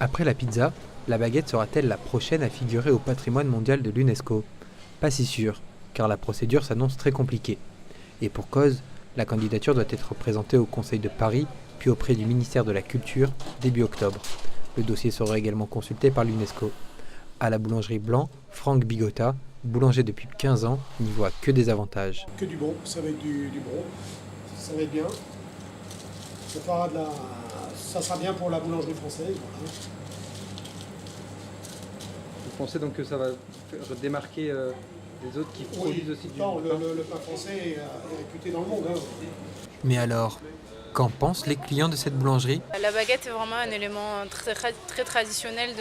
Après la pizza, la baguette sera-t-elle la prochaine à figurer au patrimoine mondial de l'UNESCO? Pas si sûr, car la procédure s'annonce très compliquée. Et pour cause, la candidature doit être présentée au Conseil de Paris, puis auprès du ministère de la Culture, début octobre. Le dossier sera également consulté par l'UNESCO. À la boulangerie Blanc, Franck Bigotta, boulanger depuis 15 ans, n'y voit que des avantages. Que du bon, ça va être du bon, ça va être bien. Ça sera bien pour la boulangerie française. Voilà. Vous pensez donc que ça va démarquer les autres qui produisent aussi du pain? Le pain français est réputé dans le monde. Hein. Mais alors, qu'en pensent les clients de cette boulangerie? La baguette est vraiment un élément très traditionnel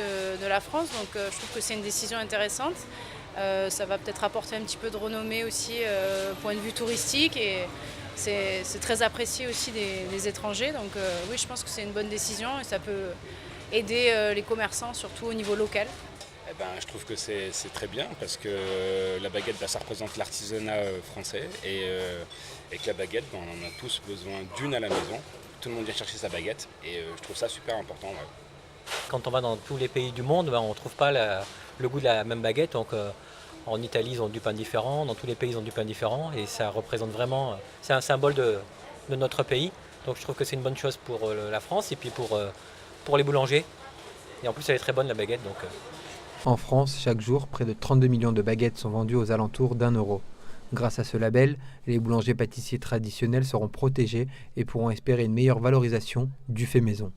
de la France, donc je trouve que c'est une décision intéressante. Ça va peut-être apporter un petit peu de renommée aussi point de vue touristique et c'est très apprécié aussi des étrangers. Donc oui, je pense que c'est une bonne décision et ça peut aider les commerçants, surtout au niveau local. Eh ben, je trouve que c'est très bien parce que la baguette, ça représente l'artisanat français et que la baguette, on en a tous besoin d'une à la maison. Tout le monde vient chercher sa baguette et je trouve ça super important. Ouais. Quand on va dans tous les pays du monde, on ne trouve pas le goût de la même baguette. Donc, en Italie, ils ont du pain différent, dans tous les pays, ils ont du pain différent. Et ça représente vraiment, c'est un symbole de notre pays. Donc je trouve que c'est une bonne chose pour la France et puis pour les boulangers. Et en plus, elle est très bonne la baguette. Donc, En France, chaque jour, près de 32 millions de baguettes sont vendues aux alentours d'1 euro. Grâce à ce label, les boulangers pâtissiers traditionnels seront protégés et pourront espérer une meilleure valorisation du fait maison.